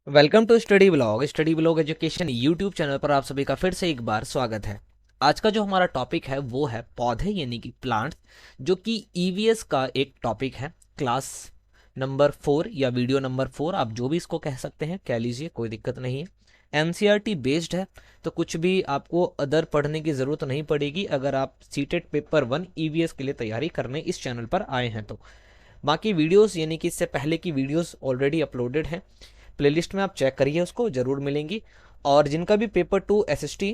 Welcome to study blog education YouTube channel पर आप सभी का फिर से एक बार स्वागत है। आज का जो हमारा टॉपिक है वो है पौधे यानी कि प्लांट्स, जो कि ईवीएस का एक टॉपिक है। क्लास नंबर 4 या वीडियो नंबर 4, आप जो भी इसको कह सकते हैं कह लीजिए, कोई दिक्कत नहीं है। एनसीईआरटी बेस्ड है, तो कुछ भी आपको अदर पढ़ने की ज़रूरत नहीं पड़ेगी अगर आप सीटेट पेपर 1 ईवीएस के लिए तैयारी करने इस चैनल पर आए हैं तो। बाकी वीडियोस यानी कि इससे पहले की वीडियोस ऑलरेडी अपलोडेड हैं, प्लेलिस्ट में आप चेक करिए, उसको ज़रूर मिलेंगी। और जिनका भी पेपर 2 एसएसटी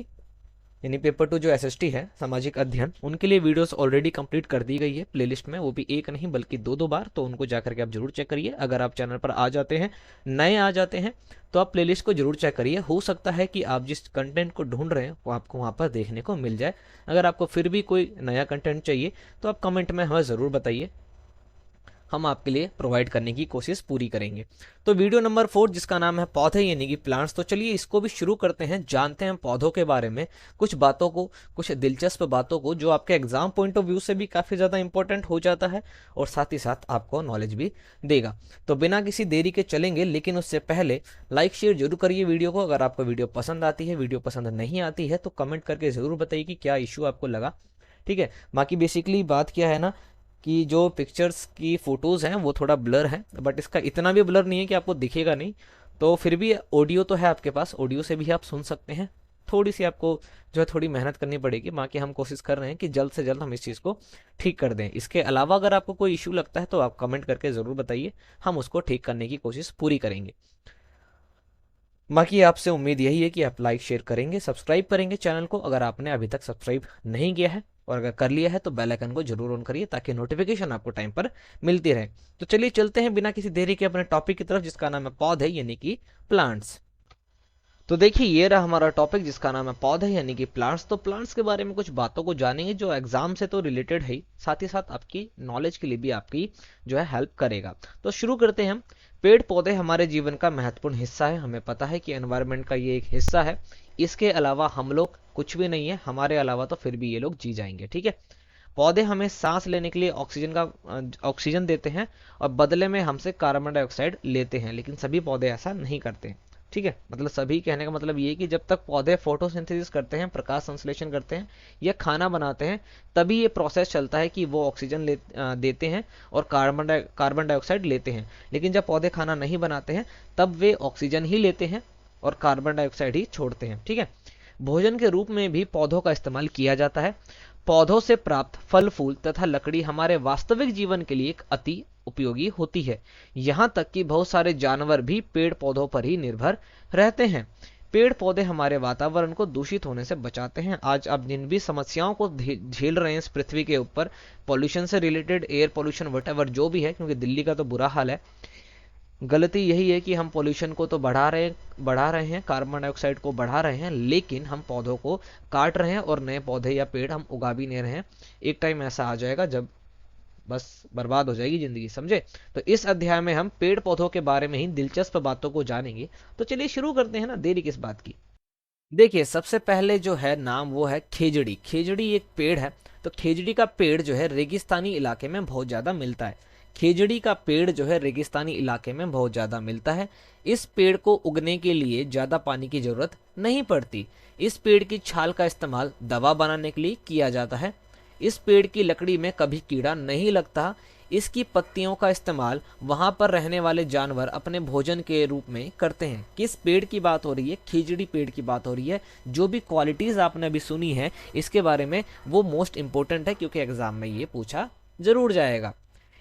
यानी पेपर 2 जो एसएसटी है सामाजिक अध्ययन, उनके लिए वीडियोस ऑलरेडी कंप्लीट कर दी गई है प्लेलिस्ट में, वो भी एक नहीं बल्कि दो दो बार, तो उनको जाकर के आप जरूर चेक करिए। अगर आप चैनल पर आ जाते हैं, नए आ जाते हैं, तो आप प्लेलिस्ट को जरूर चेक करिए। हो सकता है कि आप जिस कंटेंट को ढूंढ रहे हैं वो आपको वहाँ पर देखने को मिल जाए। अगर आपको फिर भी कोई नया कंटेंट चाहिए तो आप कमेंट में हमें ज़रूर बताइए, हम आपके लिए प्रोवाइड करने की कोशिश पूरी करेंगे। तो वीडियो नंबर 4 जिसका नाम है पौधे यानी कि प्लांट्स, तो चलिए इसको भी शुरू करते हैं। जानते हैं पौधों के बारे में कुछ बातों को, कुछ दिलचस्प बातों को, जो आपके एग्जाम पॉइंट ऑफ व्यू से भी काफ़ी ज़्यादा इंपॉर्टेंट हो जाता है और साथ ही साथ आपको नॉलेज भी देगा। तो बिना किसी देरी के चलेंगे, लेकिन उससे पहले लाइक शेयर जरूर करिए वीडियो को। अगर आपको वीडियो पसंद आती है, वीडियो पसंद नहीं आती है, तो कमेंट करके ज़रूर बताइए कि क्या इशू आपको लगा। ठीक है। बाकी बेसिकली बात क्या है ना, कि जो पिक्चर्स की फ़ोटोज़ हैं वो थोड़ा ब्लर है, बट इसका इतना भी ब्लर नहीं है कि आपको दिखेगा नहीं। तो फिर भी ऑडियो तो है आपके पास, ऑडियो से भी आप सुन सकते हैं। थोड़ी सी आपको जो है थोड़ी मेहनत करनी पड़ेगी, बाकी हम कोशिश कर रहे हैं कि जल्द से जल्द हम इस चीज़ को ठीक कर दें। इसके अलावा अगर आपको कोई इशू लगता है तो आप कमेंट करके ज़रूर बताइए, हम उसको ठीक करने की कोशिश पूरी करेंगे। बाकी आपसे उम्मीद यही है कि आप लाइक शेयर करेंगे, सब्सक्राइब करेंगे चैनल को अगर आपने अभी तक सब्सक्राइब नहीं किया है, और अगर कर लिया है तो बेल आइकन को जरूर ऑन करिए ताकि नोटिफिकेशन आपको टाइम पर मिलती रहे। तो चलिए चलते हैं बिना किसी देरी के अपने टॉपिक की तरफ, जिसका नाम है पौधे यानी कि प्लांट्स। तो देखिए ये रहा हमारा टॉपिक जिसका नाम है पौधे यानी कि प्लांट्स। तो प्लांट्स के बारे में कुछ बातों को जानेंगे जो एग्जाम से तो रिलेटेड है ही, साथ ही साथ आपकी नॉलेज के लिए भी आपकी जो है हेल्प करेगा। तो शुरू करते हैं हम। पेड़ पौधे हमारे जीवन का महत्वपूर्ण हिस्सा है। हमें पता है कि एनवायरनमेंट का ये एक हिस्सा है। इसके अलावा हम लोग कुछ भी नहीं है, हमारे अलावा तो फिर भी ये लोग जी जाएंगे। ठीक है। पौधे हमें सांस लेने के लिए ऑक्सीजन देते हैं और बदले में हमसे कार्बन डाइऑक्साइड लेते हैं, लेकिन सभी पौधे ऐसा नहीं करते हैं। ठीक है। मतलब सभी कहने का मतलब ये है कि जब तक पौधे फोटोसिंथेसिस करते हैं, प्रकाश संश्लेषण करते हैं या खाना बनाते हैं, तभी ये प्रोसेस चलता है कि वो देते हैं और कार्बन डाइऑक्साइड लेते हैं। लेकिन जब पौधे खाना नहीं बनाते हैं, तब वे ऑक्सीजन ही लेते हैं और कार्बन डाइऑक्साइड ही छोड़ते हैं। ठीक है। भोजन के रूप में भी पौधों का इस्तेमाल किया जाता है। पौधों से प्राप्त फल फूल तथा लकड़ी हमारे वास्तविक जीवन के लिए एक अति उपयोगी होती है। यहाँ तक कि बहुत सारे जानवर भी पेड़ पौधों पर ही निर्भर रहते हैं। पेड़ पौधे हमारे वातावरण को दूषित होने से बचाते हैं। आज आप जिन भी समस्याओं को झेल रहे हैं इस पृथ्वी के ऊपर, पॉल्यूशन से रिलेटेड, एयर पॉल्यूशन वट जो भी है, क्योंकि दिल्ली का तो बुरा हाल है, गलती यही है कि हम पोल्यूशन को तो बढ़ा रहे हैं, कार्बन डाइऑक्साइड को बढ़ा रहे हैं, लेकिन हम पौधों को काट रहे हैं और नए पौधे या पेड़ हम उगा भी नहीं रहे हैं। एक टाइम ऐसा आ जाएगा जब बस बर्बाद हो जाएगी जिंदगी, समझे। तो इस अध्याय में हम पेड़ पौधों के बारे में ही दिलचस्प बातों को जानेंगे। तो चलिए शुरू करते हैं ना, देरी किस बात की। देखिए सबसे पहले जो है नाम वो है खेजड़ी। खेजड़ी एक पेड़ है। तो खेजड़ी का पेड़ जो है रेगिस्तानी इलाके में बहुत ज़्यादा मिलता है। खेजड़ी का पेड़ जो है रेगिस्तानी इलाके में बहुत ज़्यादा मिलता है। इस पेड़ को उगने के लिए ज़्यादा पानी की ज़रूरत नहीं पड़ती। इस पेड़ की छाल का इस्तेमाल दवा बनाने के लिए किया जाता है। इस पेड़ की लकड़ी में कभी कीड़ा नहीं लगता। इसकी पत्तियों का इस्तेमाल वहां पर रहने वाले जानवर अपने भोजन के रूप में करते हैं। किस पेड़ की बात हो रही है? खिजड़ी पेड़ की बात हो रही है। जो भी क्वालिटीज आपने अभी सुनी है इसके बारे में, वो मोस्ट इंपॉर्टेंट है, क्योंकि एग्जाम में ये पूछा जरूर जाएगा।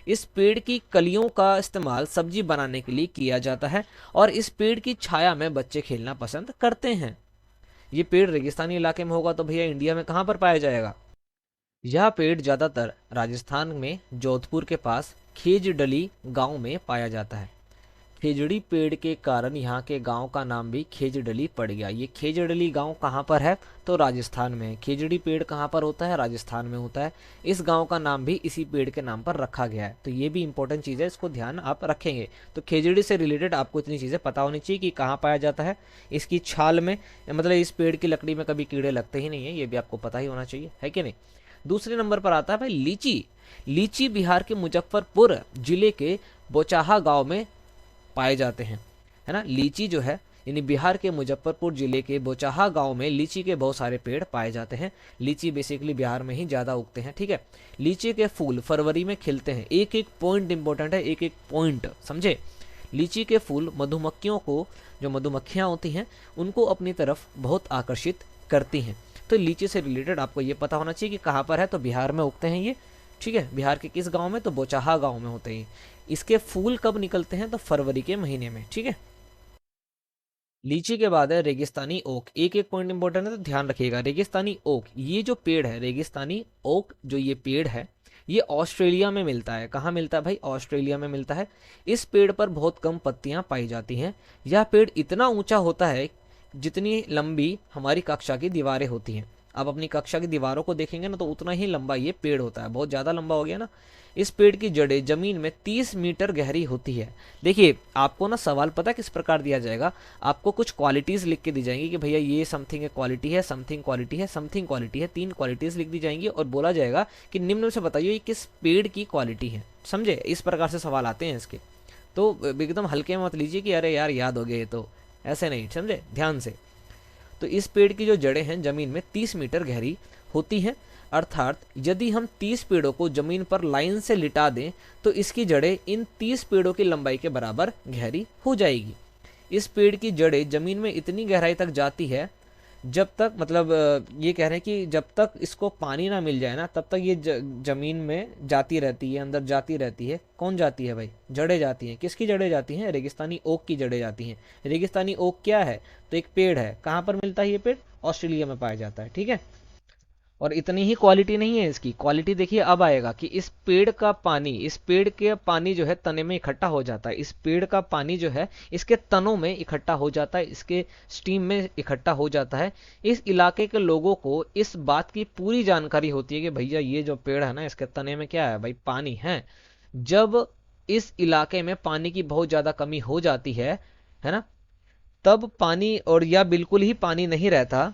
इस पेड़ की कलियों का इस्तेमाल सब्जी बनाने के लिए किया जाता है और इस पेड़ की छाया में बच्चे खेलना पसंद करते हैं। ये पेड़ रेगिस्तानी इलाके में होगा तो भैया इंडिया में कहाँ पर पाया जाएगा? यह पेड़ ज्यादातर राजस्थान में जोधपुर के पास खेजडली गांव में पाया जाता है। खेजड़ी पेड़ के कारण यहाँ के गांव का नाम भी खेजडली पड़ गया। ये खेजडली गांव कहाँ पर है? तो राजस्थान में है। खेजड़ी पेड़ कहाँ पर होता है? राजस्थान में होता है। इस गांव का नाम भी इसी पेड़ के नाम पर रखा गया है। तो ये भी इंपॉर्टेंट चीज़ है, इसको ध्यान आप रखेंगे। तो खेजड़ी से रिलेटेड आपको इतनी चीज़ें पता होनी चाहिए कि कहाँ पाया जाता है। इसकी छाल में, मतलब इस पेड़ की लकड़ी में कभी कीड़े लगते ही नहीं है, ये भी आपको पता ही होना चाहिए, है कि नहीं। दूसरे नंबर पर आता है भाई लीची। बिहार के मुजफ्फरपुर जिले के बोचाहा गांव में पाए जाते हैं। है ना। लीची जो है यानी बिहार के मुजफ्फरपुर जिले के बोचाहा गांव में लीची के बहुत सारे पेड़ पाए जाते हैं। लीची बेसिकली बिहार में ही ज़्यादा उगते हैं, ठीक है। लीची के फूल फरवरी में खिलते हैं। एक एक पॉइंट इंपॉर्टेंट है, एक एक पॉइंट समझे। लीची के फूल मधुमक्खियों को, जो मधुमक्खियाँ होती हैं, उनको अपनी तरफ बहुत आकर्षित करती हैं। तो लीची से रिलेटेड आपको ये पता होना चाहिए कि कहाँ पर है, तो बिहार में उगते हैं ये, ठीक है। बिहार के किस गांव में, तो बोचाहा गांव में होते हैं। इसके फूल कब निकलते हैं, तो फरवरी के महीने में, ठीक है। लीची के बाद है रेगिस्तानी ओक। एक एक पॉइंट इंपॉर्टेंट है तो ध्यान रखिएगा। रेगिस्तानी ओक, ये जो पेड़ है रेगिस्तानी ओक, जो ये पेड़ है, ये ऑस्ट्रेलिया में मिलता है। कहाँ मिलता है भाई, ऑस्ट्रेलिया में मिलता है। इस पेड़ पर बहुत कम पत्तियां पाई जाती हैं। यह पेड़ इतना ऊंचा होता है जितनी लंबी हमारी कक्षा की दीवारें होती हैं। आप अपनी कक्षा की दीवारों को देखेंगे ना, तो उतना ही लंबा ये पेड़ होता है। बहुत ज़्यादा लंबा हो गया ना। इस पेड़ की जड़ें जमीन में 30 मीटर गहरी होती है। देखिए आपको ना सवाल पता किस प्रकार दिया जाएगा, आपको कुछ क्वालिटीज़ लिख के दी जाएंगी कि भैया ये समथिंग क्वालिटी है, समथिंग क्वालिटी है, समथिंग क्वालिटी है। 3 क्वालिटीज़ लिख दी जाएंगी और बोला जाएगा कि निम्न में से बताइए ये किस पेड़ की क्वालिटी है। समझे, इस प्रकार से सवाल आते हैं इसके। तो एकदम हल्के में मत लीजिए कि अरे यार याद हो गए ये, तो ऐसे नहीं, समझे ध्यान से। तो इस पेड़ की जो जड़ें हैं जमीन में 30 मीटर गहरी होती हैं। अर्थात यदि हम 30 पेड़ों को जमीन पर लाइन से लिटा दें तो इसकी जड़ें इन 30 पेड़ों की लंबाई के बराबर गहरी हो जाएगी। इस पेड़ की जड़ें जमीन में इतनी गहराई तक जाती है जब तक, मतलब ये कह रहे हैं कि जब तक इसको पानी ना मिल जाए ना, तब तक ये जमीन में जाती रहती है, अंदर जाती रहती है। कौन जाती है भाई, जड़ें जाती हैं। किसकी जड़ें जाती हैं, रेगिस्तानी ओक की जड़ें जाती हैं। रेगिस्तानी ओक क्या है, तो एक पेड़ है। कहाँ पर मिलता है ये पेड़, ऑस्ट्रेलिया में पाया जाता है, ठीक है। और इतनी ही क्वालिटी नहीं है इसकी, क्वालिटी देखिए अब आएगा कि इस पेड़ का पानी, इस पेड़ के पानी जो है तने में इकट्ठा हो जाता है। इस पेड़ का पानी जो है इसके तनों में इकट्ठा हो जाता है, इसके स्टीम में इकट्ठा हो जाता है। इस इलाके के लोगों को इस बात की पूरी जानकारी होती है कि भैया ये जो पेड़ है ना, इसके तने में क्या है भाई, पानी है। जब इस इलाके में पानी की बहुत ज्यादा कमी हो जाती है ना, तब पानी, और या बिल्कुल ही पानी नहीं रहता,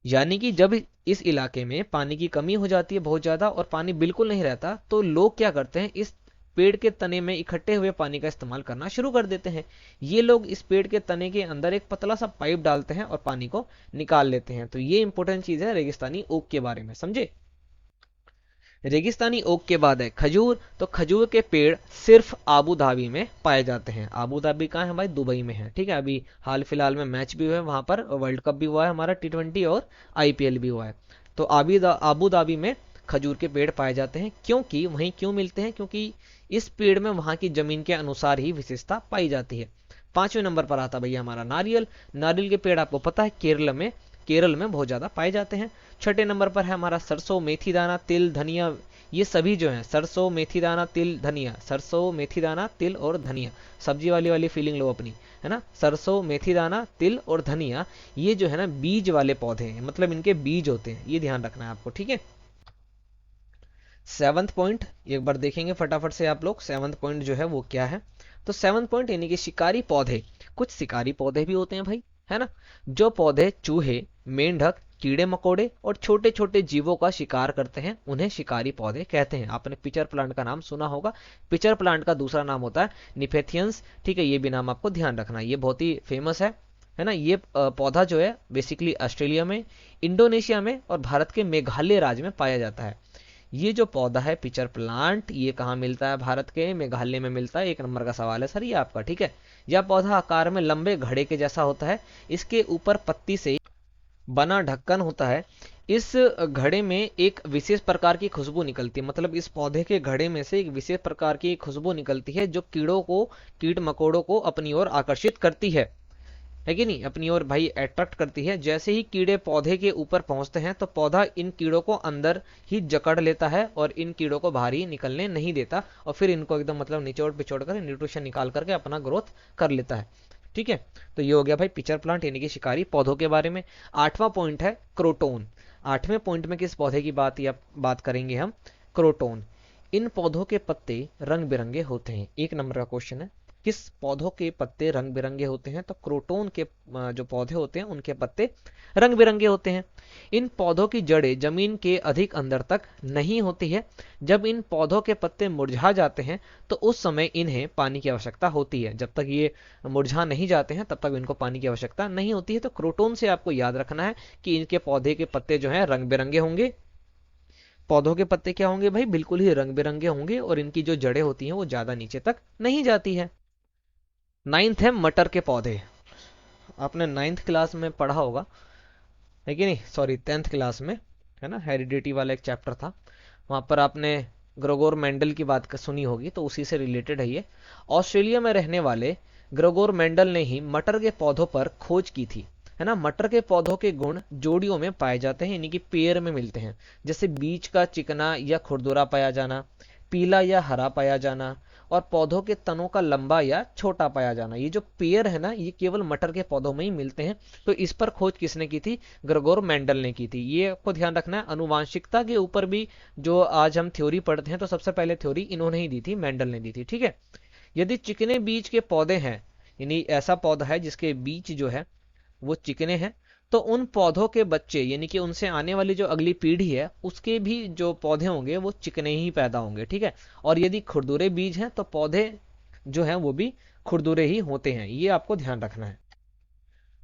यानी कि जब इस इलाके में पानी की कमी हो जाती है बहुत ज़्यादा और पानी बिल्कुल नहीं रहता, तो लोग क्या करते हैं, इस पेड़ के तने में इकट्ठे हुए पानी का इस्तेमाल करना शुरू कर देते हैं। ये लोग इस पेड़ के तने के अंदर एक पतला सा पाइप डालते हैं और पानी को निकाल लेते हैं। तो ये इंपॉर्टेंट चीज़ है रेगिस्तानी ओक के बारे में, समझे। रेगिस्तानी ओक के बाद है खजूर। तो खजूर के पेड़ सिर्फ आबू धाबी में पाए जाते हैं। आबू धाबी कहाँ है भाई, दुबई में है, ठीक है। अभी हाल फिलहाल में मैच भी हुआ है वहां पर, वर्ल्ड कप भी हुआ है हमारा T20 और IPL भी हुआ है। तो आबू धाबी में खजूर के पेड़ पाए जाते हैं। क्योंकि वहीं क्यों मिलते हैं, क्योंकि इस पेड़ में वहां की जमीन के अनुसार ही विशेषता पाई जाती है। 5वें नंबर पर आता भैया हमारा नारियल। नारियल के पेड़ आपको पता है केरल में बहुत ज्यादा पाए जाते हैं। 6ठे नंबर पर है हमारा सरसों, मेथी दाना, तिल, धनिया। ये सभी जो है सरसों, मेथी दाना, तिल, धनिया, सरसों, मेथी दाना, तिल और धनिया, सब्जी वाली फीलिंग लो अपनी, है ना। सरसों, मेथी दाना, तिल और धनिया, ये जो है ना बीज वाले पौधे हैं, मतलब इनके बीज होते हैं, ये ध्यान रखना है आपको, ठीक है। 7th पॉइंट एक बार देखेंगे फटाफट से आप लोग। 7th पॉइंट जो है वो क्या है, तो 7th पॉइंट यानी कि शिकारी पौधे। कुछ शिकारी पौधे भी होते हैं भाई, है ना, जो पौधे चूहे, मेंढक, कीड़े मकोड़े और छोटे छोटे जीवों का शिकार करते हैं, उन्हें शिकारी पौधे कहते हैं। आपने पिचर प्लांट का नाम सुना होगा। पिचर प्लांट का दूसरा नाम होता है निफेथियंस, ठीक है। ये भी नाम आपको ध्यान रखना है, ये बहुत ही फेमस है ना। ये पौधा जो है बेसिकली ऑस्ट्रेलिया में, इंडोनेशिया में और भारत के मेघालय राज्य में पाया जाता है। ये जो पौधा है पिचर प्लांट, ये कहाँ मिलता है, भारत के मेघालय में मिलता है। 1 नंबर का सवाल है सर ये आपका, ठीक है। यह पौधा आकार में लंबे घड़े के जैसा होता है। इसके ऊपर पत्ती से बना ढक्कन होता है। इस घड़े में एक विशेष प्रकार की खुशबू निकलती है, मतलब इस पौधे के घड़े में से एक विशेष प्रकार की खुशबू निकलती है जो कीट मकोड़ों को अपनी ओर आकर्षित करती है कि नहीं, अपनी ओर भाई अट्रैक्ट करती है। जैसे ही कीड़े पौधे के ऊपर पहुंचते हैं तो पौधा इन कीड़ों को अंदर ही जकड़ लेता है और इन कीड़ों को बाहर ही निकलने नहीं देता, और फिर इनको एकदम मतलब निचोड़ पिचोड़ कर न्यूट्रिशन निकाल करके अपना ग्रोथ कर लेता है, ठीक है। तो ये हो गया भाई पिचर प्लांट यानी कि शिकारी पौधों के बारे में। 8वां पॉइंट है क्रोटोन। 8वें पॉइंट में किस पौधे की बात करेंगे हम, क्रोटोन। इन पौधों के पत्ते रंग बिरंगे होते हैं। 1 नंबर का क्वेश्चन है, किस पौधों के पत्ते रंग बिरंगे होते हैं? तो क्रोटोन के जो पौधे होते हैं उनके पत्ते रंग बिरंगे होते हैं। इन पौधों की जड़ें जमीन के अधिक अंदर तक नहीं होती है। जब इन पौधों के पत्ते मुरझा जाते हैं तो उस समय इन्हें पानी की आवश्यकता होती है। जब तक ये मुरझा नहीं जाते हैं तब तक इनको पानी की आवश्यकता नहीं होती है। तो क्रोटोन से आपको याद रखना है कि इनके पौधे के पत्ते जो हैं रंग बिरंगे होंगे। पौधों के पत्ते क्या होंगे भाई? बिल्कुल ही रंग बिरंगे होंगे और इनकी जो जड़ें होती हैं वो ज्यादा नीचे तक नहीं जाती है। नाइन्थ है मटर के पौधे। आपने नाइन्थ क्लास में पढ़ा होगा, है कि नहीं? सॉरी, 10th क्लास में, है ना, हेरिडिटी वाला एक चैप्टर था, वहां पर आपने ग्रेगोर मेंडल की बात सुनी होगी, तो उसी से रिलेटेड है ये। ऑस्ट्रेलिया में रहने वाले ग्रेगोर मेंडल ने ही मटर के पौधों पर खोज की थी, है ना। मटर के पौधों के गुण जोड़ियों में पाए जाते हैं, यानी कि पेड़ में मिलते हैं। जैसे बीज का चिकना या खुरदुरा पाया जाना, पीला या हरा पाया जाना, और पौधों के तनों का लंबा या छोटा पाया जाना। ये जो पेड़ है ना, ये केवल मटर के पौधों में ही मिलते हैं। तो इस पर खोज किसने की थी? ग्रेगोर मेंडल ने की थी। ये आपको ध्यान रखना है। अनुवांशिकता के ऊपर भी जो आज हम थ्योरी पढ़ते हैं, तो सबसे पहले थ्योरी इन्होंने ही दी थी, मेंडल ने दी थी, ठीक है। यदि चिकने बीज के पौधे हैं, यानी ऐसा पौधा है जिसके बीज जो है वो चिकने हैं, तो उन पौधों के बच्चे, यानी कि उनसे आने वाली जो अगली पीढ़ी है, उसके भी जो पौधे होंगे वो चिकने ही पैदा होंगे, ठीक है। और यदि खुरदुरे बीज हैं तो पौधे जो हैं वो भी खुरदुरे ही होते हैं। ये आपको ध्यान रखना है।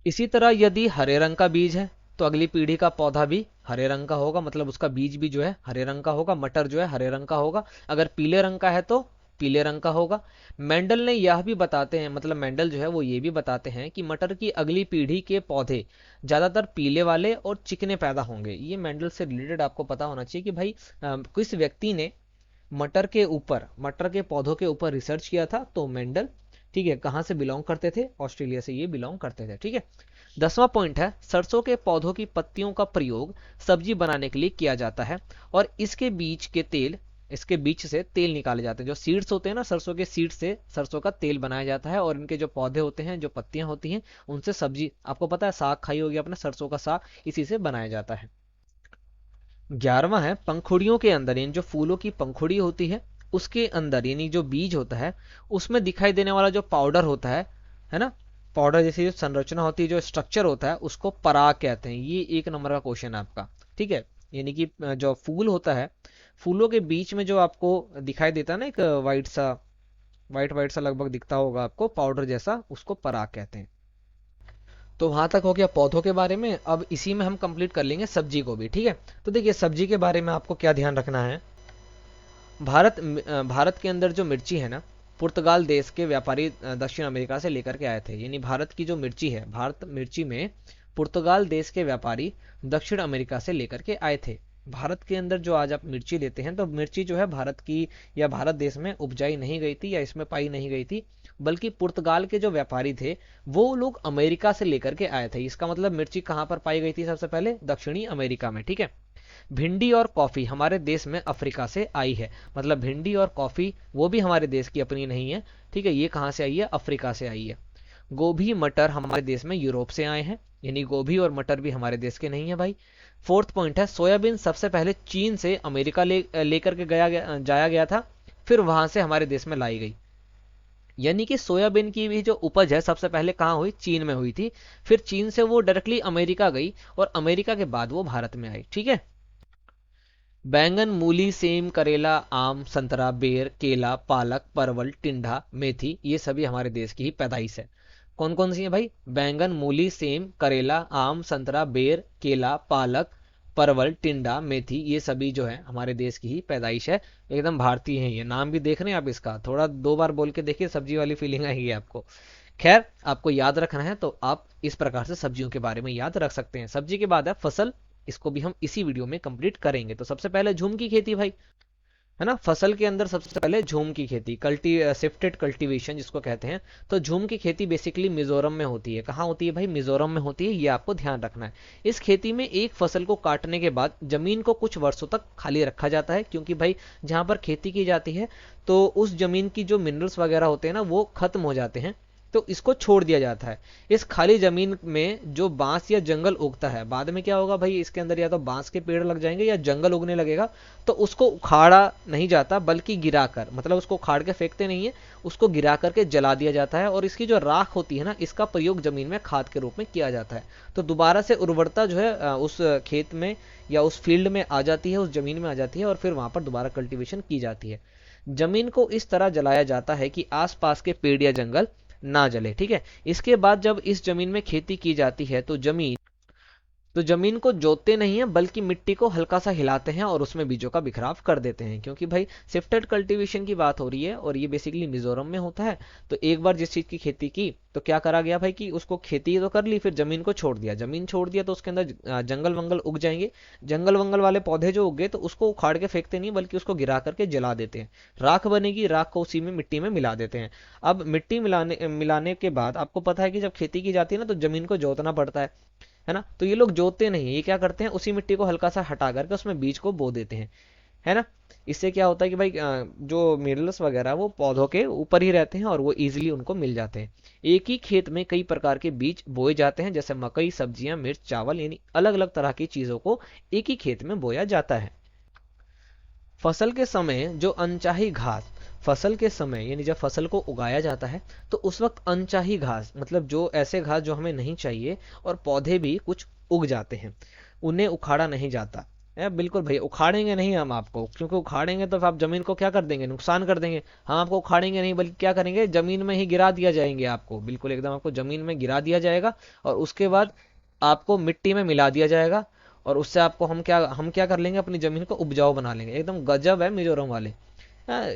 इसी तरह यदि हरे रंग का बीज है तो अगली पीढ़ी का पौधा भी हरे रंग का होगा, मतलब उसका बीज भी जो है हरे रंग का होगा। मटर जो है हरे रंग का होगा। अगर पीले रंग का है तो पीले रंग का होगा। मेंडल ने यह भी बताते हैं, मतलब मेंडल जो है वो ये भी बताते हैं कि मटर की अगली पीढ़ी के पौधे ज्यादातर पीले वाले और चिकने पैदा होंगे। ये मेंडल से रिलेटेड आपको पता होना चाहिए कि भाई किस व्यक्ति ने मटर के ऊपर, मटर के पौधों के ऊपर रिसर्च किया था, तो मेंडल, ठीक है। कहाँ से बिलोंग करते थे? ऑस्ट्रेलिया से ये बिलोंग करते थे, ठीक है। 10वां पॉइंट है, सरसों के पौधों की पत्तियों का प्रयोग सब्जी बनाने के लिए किया जाता है और इसके बीच से तेल निकाले जाते हैं। जो सीड्स होते हैं ना, सरसों के सीड से सरसों का तेल बनाया जाता है, और इनके जो पौधे होते हैं, जो पत्तियां होती हैं, उनसे सब्जी, आपको पता है साग खाई होगी आपने, सरसों का साग इसी से बनाया जाता है। 11वां है, पंखुड़ियों के अंदर, यानी जो फूलों की पंखुड़ी होती है उसके अंदर, यानी जो बीज होता है उसमें दिखाई देने वाला जो पाउडर होता है ना, पाउडर जैसी जो संरचना होती है, जो स्ट्रक्चर होता है, उसको पराग कहते हैं। ये 1 नंबर का क्वेश्चन है आपका, ठीक है। यानी कि जो फूल होता है, फूलों के बीच में जो आपको दिखाई देता है ना, एक वाइट वाइट सा लगभग दिखता होगा आपको, पाउडर जैसा, उसको पराग कहते हैं। तो वहां तक हो गया पौधों के बारे में। अब इसी में हम कंप्लीट कर लेंगे सब्जी को भी, ठीक है। तो देखिए, सब्जी के बारे में आपको क्या ध्यान रखना है। भारत के अंदर जो मिर्ची है ना, पुर्तगाल देश के व्यापारी दक्षिण अमेरिका से लेकर के आए थे। यानी भारत की जो मिर्ची है, भारत मिर्ची में पुर्तगाल देश के व्यापारी दक्षिण अमेरिका से लेकर के आए थे। भारत के अंदर जो आज आप मिर्ची लेते हैं, तो मिर्ची जो है भारत की या भारत देश में उपजाई नहीं गई थी या इसमें पाई नहीं गई थी, बल्कि पुर्तगाल के जो व्यापारी थे वो लोग अमेरिका से लेकर के आए थे। इसका मतलब मिर्ची कहां पर पाई गई थी? सबसे पहले दक्षिणी अमेरिका में, ठीक है। भिंडी और कॉफी हमारे देश में अफ्रीका से आई है। मतलब भिंडी और कॉफी वो भी हमारे देश की अपनी नहीं है, ठीक है। ये कहां से आई है? अफ्रीका से आई है। गोभी मटर हमारे देश में यूरोप से आए हैं, यानी गोभी और मटर भी हमारे देश के नहीं है भाई। 4th पॉइंट है, सोयाबीन सबसे पहले चीन से अमेरिका लेकर के जाया गया था, फिर वहां से हमारे देश में लाई गई। यानी कि सोयाबीन की भी जो उपज है सबसे पहले कहाँ हुई? चीन में हुई थी। फिर चीन से वो डायरेक्टली अमेरिका गई और अमेरिका के बाद वो भारत में आई, ठीक है। बैंगन, मूली, सेम, करेला, आम, संतरा, बेर, केला, पालक, परवल, टिंडा, मेथी, ये सभी हमारे देश की ही पैदाइश है। कौन कौन सी है भाई? बैंगन, मूली, सेम, करेला, आम, संतरा, बेर, केला, पालक, परवल, टिंडा, मेथी, ये सभी जो है हमारे देश की ही पैदाइश है। एकदम भारतीय है ये। नाम भी देख रहे हैं आप इसका, थोड़ा 2 बार बोल के देखिए, सब्जी वाली फीलिंग आएगी आपको। खैर, आपको याद रखना है तो आप इस प्रकार से सब्जियों के बारे में याद रख सकते हैं। सब्जी के बाद है फसल, इसको भी हम इसी वीडियो में कंप्लीट करेंगे। तो सबसे पहले झूम की खेती भाई, है ना। फसल के अंदर सबसे पहले झूम की खेती, शिफ्टेड कल्टीवेशन जिसको कहते हैं। तो झूम की खेती बेसिकली मिजोरम में होती है। कहाँ होती है भाई? मिजोरम में होती है। ये आपको ध्यान रखना है। इस खेती में एक फसल को काटने के बाद जमीन को कुछ वर्षों तक खाली रखा जाता है, क्योंकि भाई जहां पर खेती की जाती है तो उस जमीन की जो मिनरल्स वगैरह होते हैं ना, वो खत्म हो जाते हैं। तो इसको छोड़ दिया जाता है। इस खाली जमीन में जो बांस या जंगल उगता है, बाद में क्या होगा भाई, इसके अंदर या तो बांस के पेड़ लग जाएंगे या जंगल उगने लगेगा, तो उसको उखाड़ा नहीं जाता बल्कि गिराकर, मतलब उसको उखाड़ के फेंकते नहीं है, उसको गिरा करके जला दिया जाता है। और इसकी जो राख होती है ना, इसका प्रयोग जमीन में खाद के रूप में किया जाता है। तो दोबारा से उर्वरता जो है उस खेत में या उस फील्ड में आ जाती है, उस जमीन में आ जाती है, और फिर वहां पर दोबारा कल्टीवेशन की जाती है। जमीन को इस तरह जलाया जाता है कि आसपास के पेड़ या जंगल ना जले, ठीक है। इसके बाद जब इस जमीन में खेती की जाती है तो जमीन को जोतते नहीं है बल्कि मिट्टी को हल्का सा हिलाते हैं और उसमें बीजों का बिखराव कर देते हैं, क्योंकि भाई शिफ्टेड कल्टीवेशन की बात हो रही है और ये बेसिकली मिजोरम में होता है। तो एक बार जिस चीज की खेती की तो क्या करा गया भाई कि उसको खेती तो कर ली, फिर जमीन को छोड़ दिया। जमीन छोड़ दिया तो उसके अंदर जंगल वंगल उग जाएंगे। जंगल वंगल वाले पौधे जो उग गए तो उसको उखाड़ के फेंकते नहीं बल्कि उसको गिरा करके जला देते हैं। राख बनेगी, राख को उसी में मिट्टी में मिला देते हैं। अब मिट्टी मिलाने मिलाने के बाद आपको पता है कि जब खेती की जाती है ना तो जमीन को जोतना पड़ता है ना। तो ये लोग जोतते नहीं, ये क्या करते हैं, उसी मिट्टी को हल्का सा हटा करके उसमें बीज को बो देते हैं, है ना। इससे क्या होता है कि भाई जो मिनरल्स वगैरह वो पौधों के ऊपर ही रहते हैं और वो इजीली उनको मिल जाते हैं। एक ही खेत में कई प्रकार के बीज बोए जाते हैं, जैसे मकई, सब्जियां, मिर्च, चावल, यानी अलग अलग तरह की चीजों को एक ही खेत में बोया जाता है। फसल के समय जो अनचाही घास, फसल के समय यानी जब फसल को उगाया जाता है तो उस वक्त अनचाही घास, मतलब जो ऐसे घास जो हमें नहीं चाहिए, और पौधे भी कुछ उग जाते हैं, उन्हें उखाड़ा नहीं जाता है। बिल्कुल भैया, उखाड़ेंगे नहीं हम आपको, क्योंकि उखाड़ेंगे तो आप जमीन को क्या कर देंगे, नुकसान कर देंगे। हम आपको उखाड़ेंगे नहीं बल्कि क्या करेंगे, जमीन में ही गिरा दिया जाएंगे आपको, बिल्कुल एकदम आपको जमीन में गिरा दिया जाएगा और उसके बाद आपको मिट्टी में मिला दिया जाएगा। और उससे आपको हम क्या कर लेंगे, अपनी जमीन को उपजाऊ बना लेंगे। एकदम गजब है मिजोरम वाले।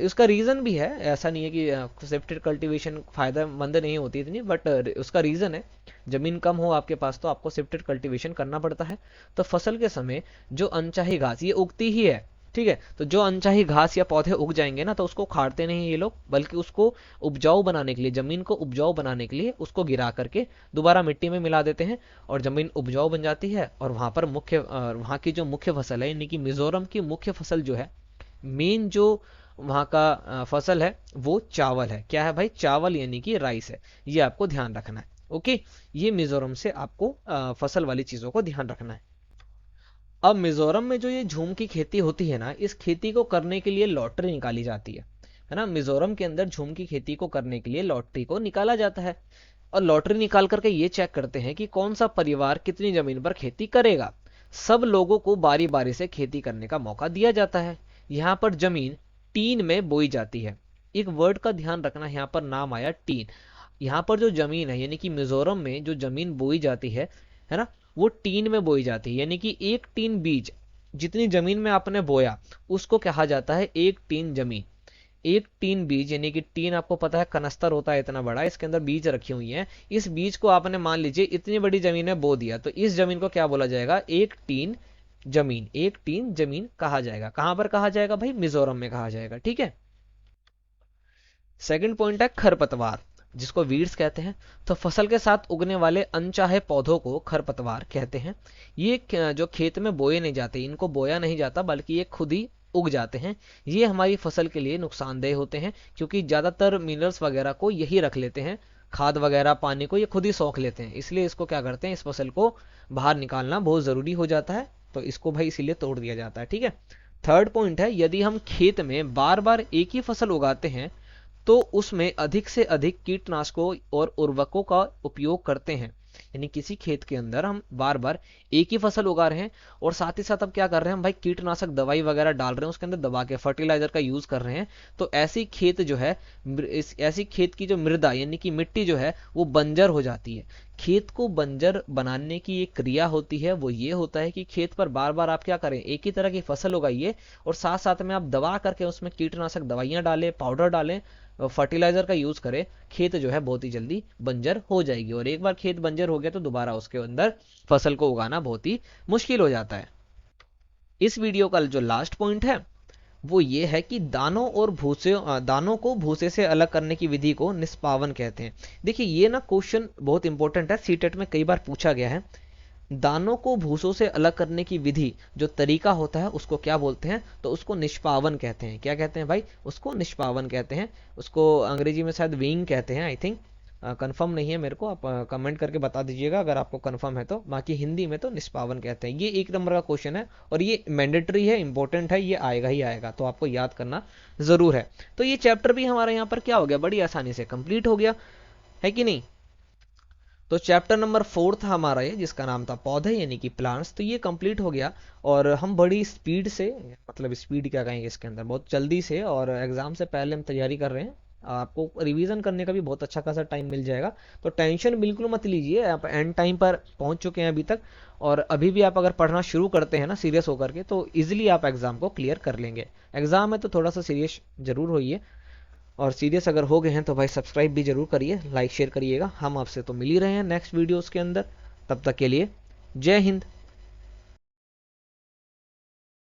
उसका रीजन भी है, ऐसा नहीं है कि शिफ्टेड कल्टीवेशन फायदेमंद नहीं होती इतनी, बट उसका रीजन है, जमीन कम हो आपके पास तो आपको शिफ्टेड कल्टीवेशन करना पड़ता है। तो फसल के समय जो अनचाही घास ये उगती ही है, ठीक है। तो जो अनचाही घास या पौधे उग जाएंगे ना तो उसको खाड़ते नहीं ये लोग, बल्कि उसको उपजाऊ बनाने के लिए, जमीन को उपजाऊ बनाने के लिए उसको गिरा करके दोबारा मिट्टी में मिला देते हैं और जमीन उपजाऊ बन जाती है। और वहां पर वहां की जो मुख्य फसल है, यानी कि मिजोरम की मुख्य फसल जो है, मेन जो वहां का फसल है वो चावल है। क्या है भाई, चावल यानी कि राइस है। ये आपको ध्यान रखना है। ओके, ये मिजोरम से आपको फसल वाली चीजों को ध्यान रखना है। अब मिजोरम में जो ये झूम की खेती होती है ना, इस खेती को करने के लिए लॉटरी निकाली जाती है ना। मिजोरम के अंदर झूम की खेती को करने के लिए लॉटरी को निकाला जाता है और लॉटरी निकाल करके ये चेक करते हैं कि कौन सा परिवार कितनी जमीन पर खेती करेगा। सब लोगों को बारी बारी से खेती करने का मौका दिया जाता है। यहाँ पर जमीन टीन में बोई जाती है। एक वर्ड का ध्यान रखना, यहाँ पर नाम आया टीन। यहाँ पर जो जमीन है, यानी कि मिजोरम में जो जमीन बोई जाती है ना, वो टीन में बोई जाती है। यानी कि एक टीन बीज, जितनी जमीन में आपने बोया उसको कहा जाता है एक टीन जमीन। एक टीन बीज, यानी कि टीन आपको पता है कनस्तर होता है इतना बड़ा, इसके अंदर बीज रखी हुई है। इस बीज को आपने मान लीजिए इतनी बड़ी जमीन में बो दिया, तो इस जमीन को क्या बोला जाएगा, एक टीन जमीन। एक टीन जमीन कहा जाएगा। कहां पर कहा जाएगा भाई, मिजोरम में कहा जाएगा, ठीक है। सेकंड पॉइंट है खरपतवार, जिसको वीड्स कहते हैं। तो फसल के साथ उगने वाले अनचाहे पौधों को खरपतवार कहते हैं। ये जो खेत में बोए नहीं जाते, इनको बोया नहीं जाता बल्कि ये खुद ही उग जाते हैं। ये हमारी फसल के लिए नुकसानदेह होते हैं, क्योंकि ज्यादातर मिनरल्स वगैरह को यही रख लेते हैं, खाद वगैरह पानी को ये खुद ही सोख लेते हैं। इसलिए इसको क्या करते हैं, इस फसल को बाहर निकालना बहुत जरूरी हो जाता है। तो इसको भाई इसीलिए तोड़ दिया जाता है, ठीक है। थर्ड पॉइंट है, यदि हम खेत में बार बार एक ही फसल उगाते हैं तो उसमें अधिक से अधिक कीटनाशकों और उर्वरकों का उपयोग करते हैं। यानी किसी खेत के अंदर हम बार बार एक ही फसल उगा रहे हैं और साथ ही साथ अब क्या कर रहे हैं हम भाई, कीटनाशक दवाई वगैरह डाल रहे हैं, उसके अंदर दबा के फर्टिलाइजर का यूज कर रहे हैं। तो ऐसी खेत जो है, ऐसी खेत की जो मृदा यानी कि मिट्टी जो है वो बंजर हो जाती है। खेत को बंजर बनाने की एक क्रिया होती है, वो ये होता है कि खेत पर बार बार आप क्या करें, एक ही तरह की फसल उगाइए और साथ साथ में आप दबा करके उसमें कीटनाशक दवाइयां डालें, पाउडर डालें, फर्टिलाइजर का यूज करें। खेत जो है बहुत ही जल्दी बंजर हो जाएगी और एक बार खेत बंजर हो गया तो दोबारा उसके अंदर फसल को उगाना बहुत ही मुश्किल हो जाता है। इस वीडियो का जो लास्ट पॉइंट है वो ये है कि दानों को भूसे से अलग करने की विधि को निष्पावन कहते हैं। देखिए ये ना क्वेश्चन बहुत इंपॉर्टेंट है, सीटेट में कई बार पूछा गया है। दानों को भूसों से अलग करने की विधि, जो तरीका होता है उसको क्या बोलते हैं, तो उसको निष्पावन कहते हैं। क्या कहते हैं भाई, उसको निष्पावन कहते हैं। उसको अंग्रेजी में शायद वीइंग कहते हैं आई थिंक। कंफर्म नहीं है मेरे को, आप कमेंट करके बता दीजिएगा अगर आपको कंफर्म है तो। बाकी हिंदी में तो निष्पावन कहते हैं। ये 1 नंबर का क्वेश्चन है और ये मैंडेटरी है, इंपॉर्टेंट है, ये आएगा ही आएगा, तो आपको याद करना ज़रूर है। तो ये चैप्टर भी हमारा यहाँ पर क्या हो गया, बड़ी आसानी से कंप्लीट हो गया, है कि नहीं। तो चैप्टर नंबर 4 था हमारा ये, जिसका नाम था पौधे यानी कि प्लांट्स, तो ये कंप्लीट हो गया। और हम बड़ी स्पीड से, मतलब स्पीड क्या कहेंगे इसके अंदर, बहुत जल्दी से, और एग्ज़ाम से पहले हम तैयारी कर रहे हैं। आपको रिवीजन करने का भी बहुत अच्छा खासा टाइम मिल जाएगा, तो टेंशन बिल्कुल मत लीजिए, आप एंड टाइम पर पहुंच चुके हैं अभी तक। और अभी भी आप अगर पढ़ना शुरू करते हैं ना सीरियस होकर के, तो इजीली आप एग्ज़ाम को क्लियर कर लेंगे। एग्ज़ाम है तो थोड़ा सा सीरियस जरूर होइए, और सीरियस अगर हो गए हैं तो भाई सब्सक्राइब भी जरूर करिए, लाइक शेयर करिएगा। हम आपसे तो मिल ही रहे हैं नेक्स्ट वीडियोस के अंदर। तब तक के लिए जय हिंद।